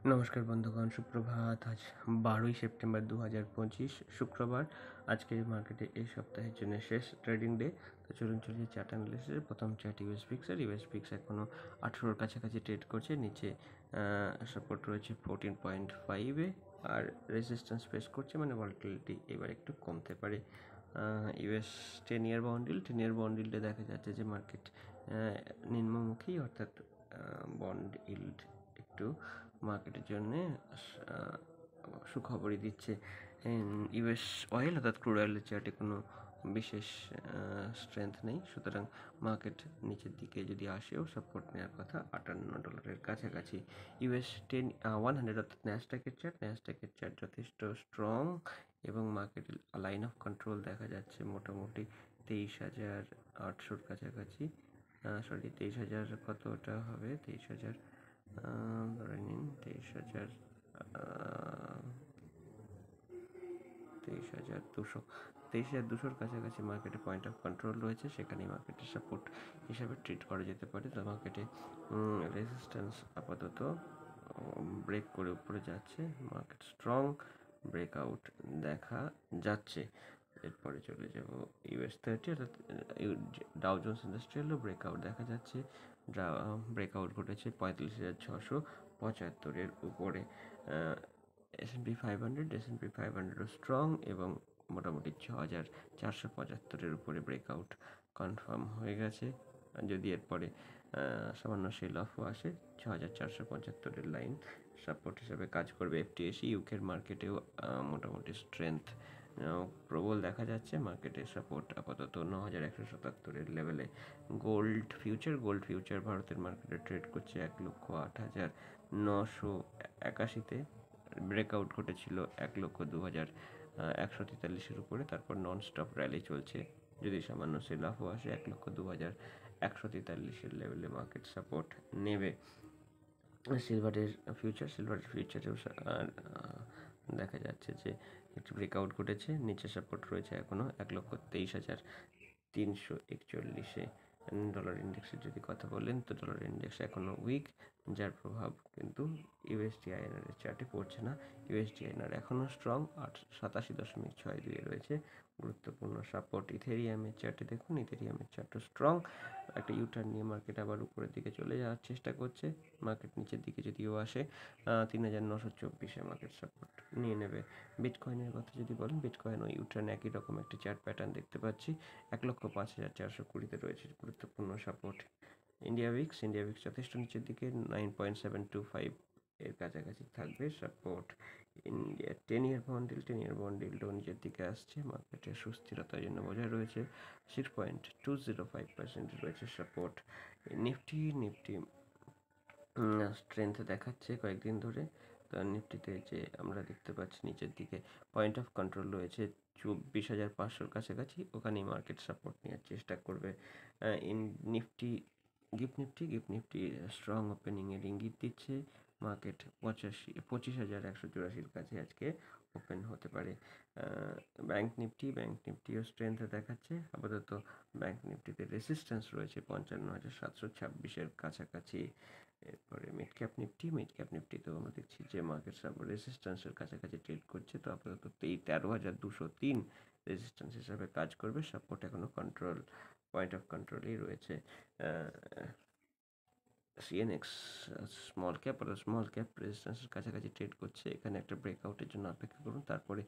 নমস্কার বন্ধুগণ, সুপ্রভাত। আজ 12ই সেপ্টেম্বর 2025 শুক্রবার। আজকে মার্কেটে এই সপ্তাহের জন্য শেষ ট্রেডিং ডে। তো চলুন চলিয়ে চার্ট অ্যানালিসিসের প্রথম চার্ট ইউএস পিক্সের। ইউএস পিক্স এখনও 18-র কাছাকাছি ট্রেড করছে। নিচে সাপোর্ট রয়েছে 14.5-এ আর রেজিস্ট্যান্স ফেস করছে, মানে ভলাটিলিটি এবার একটু কমতে পারে। ইউএস 10 ইয়ার বন্ড ইল্ডে দেখা যাচ্ছে যে মার্কেট নিম্নমুখী, অর্থাৎ বন্ড ইল্ড একটু মার্কেটের জন্য সুখবরই দিচ্ছে। ইউএস অয়েল অর্থাৎ ক্রুড অয়েলের চার্টে কোনো বিশেষ স্ট্রেংথ নেই, সুতরাং মার্কেট নিচের দিকে যদি আসেও সাপোর্ট নেওয়ার কথা $58 কাছাকাছি। ইউএস 100 অর্থাৎ ন্যাসডাকের চার্ট যথেষ্ট স্ট্রং এবং মার্কেটের লাইন অফ কন্ট্রোল দেখা যাচ্ছে মোটামুটি 23,800-র কাছাকাছি। 23,000 কতটা হবে? 23,000 ধরে নিন 23,200-র কাছাকাছি মার্কেটে পয়েন্ট অফ কন্ট্রোল রয়েছে, সেখানেই মার্কেটের সাপোর্ট হিসাবে ট্রিট করা যেতে পারে। তো মার্কেটে রেজিস্ট্যান্স আপাতত ব্রেক করে উপরে যাচ্ছে, মার্কেট স্ট্রং ব্রেকআউট দেখা যাচ্ছে। এরপরে চলে যাব ইউএস 30 অর্থাৎ ডাউ জোন্স ইন্ডাস্ট্রিয়ালও ব্রেকআউট দেখা যাচ্ছে। ব্রেকআউট ঘটেছে 45,675-এর উপরে। S&P 500ও স্ট্রং এবং মোটামুটি 6,475-এর উপরে ব্রেকআউট কনফার্ম হয়ে গেছে। যদি এরপরে সামান্য সেল অফও আসে, 6,475-এর লাইন সাপোর্ট হিসাবে কাজ করবে। এফটিএসি ইউকের মার্কেটেও মোটামুটি স্ট্রেংথ প্রবল দেখা যাচ্ছে। মার্কেটের সাপোর্ট আপাতত 9,177-এর লেভেলে। গোল্ড ফিউচার ভারতের মার্কেটে ট্রেড করছে 1,08,981-তে। ব্রেকআউট ঘটেছিল 1,02,143-এর উপরে, তারপর নন স্টপ র্যালি চলছে। যদি সামান্য সেল অফও আসে, 1,02,143-এর লেভেলে মার্কেট সাপোর্ট নেবে। সিলভারের ফিউচারেও দেখা যাচ্ছে যে একটি ব্রেকআউট ঘটেছে, নিচে সাপোর্ট রয়েছে এখনও 1,23,341-এ। ডলার ইন্ডেক্সের যদি কথা বলেন, তো ডলার ইন্ডেক্স এখনও উইক, যার প্রভাব কিন্তু ইউএসডি আইএনআর এর চার্টে পড়ছে না। ইউএসডি আইএনআর এখনও স্ট্রং 87.62 রয়েছে। গুরুত্বপূর্ণ সাপোর্ট ইথেরিয়ামের চার্টে দেখুন, ইথেরিয়ামের চার্টও স্ট্রং। একটা ইউটার্ন নিয়ে মার্কেট আবার উপরের দিকে চলে যাওয়ার চেষ্টা করছে। মার্কেট নিচের দিকে যদিও আসে, 3,924-এ মার্কেট সাপোর্ট নিয়ে নেবে। বিটকয়েনের কথা যদি বলেন, বিটকয়েন ওই ইউটার্ন একই রকম একটা চার্ট প্যাটার্ন দেখতে পাচ্ছি। 1,05,420-তে রয়েছে গুরুত্বপূর্ণ সাপোর্ট। ইন্ডিয়া উইক্স যথেষ্ট নিচের দিকে, 9.725 এর কাছাকাছি থাকবে সাপোর্ট। ইন্ডিয়া 10 ইয়ার বন্ড ইল্ডও নিচের দিকে আসছে, মার্কেটের সুস্থিরতার জন্য বজায় রয়েছে। 6.205% রয়েছে সাপোর্ট। নিফটি স্ট্রেংথ দেখাচ্ছে কয়েকদিন ধরে। তো নিফটিতে যে আমরা দেখতে পাচ্ছি নিচের দিকে পয়েন্ট অফ কন্ট্রোল রয়েছে 24,500-র কাছাকাছি, ওখানেই মার্কেট সাপোর্ট নেওয়ার চেষ্টা করবে। গিফট নিফটি স্ট্রং ওপেনিংয়ের ইঙ্গিত দিচ্ছে। মার্কেট 25,184-এর কাছে আজকে ওপেন হতে পারে। ব্যাংক নিফটিও স্ট্রেংথ দেখাচ্ছে। আপাতত ব্যাংক নিফটিতে রেজিস্ট্যান্স রয়েছে 55,726-এর কাছাকাছি। এরপরে মিড ক্যাপ নিফটিতেও আমরা দেখছি যে মার্কেট রেজিস্ট্যান্সের কাছাকাছি ট্রেড করছে। তো আপাতত 13,203 রেজিস্ট্যান্স হিসাবে কাজ করবে। সাপোর্ট এখনো পয়েন্ট অফ কন্ট্রোলেই রয়েছে। সিএনএক্স স্মল ক্যাপ রেজিস্ট্যান্সের কাছাকাছি ট্রেড করছে। এখানে একটা ব্রেকআউটের জন্য অপেক্ষা করুন, তারপরে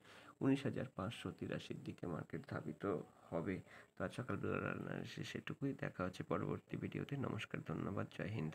19,583-র দিকে মার্কেট ধাবিত হবে। তো আজ সকালবেলার অ্যানালিসিস সেটুকুই। দেখা হচ্ছে পরবর্তী ভিডিওতে। নমস্কার, ধন্যবাদ, জয় হিন্দ।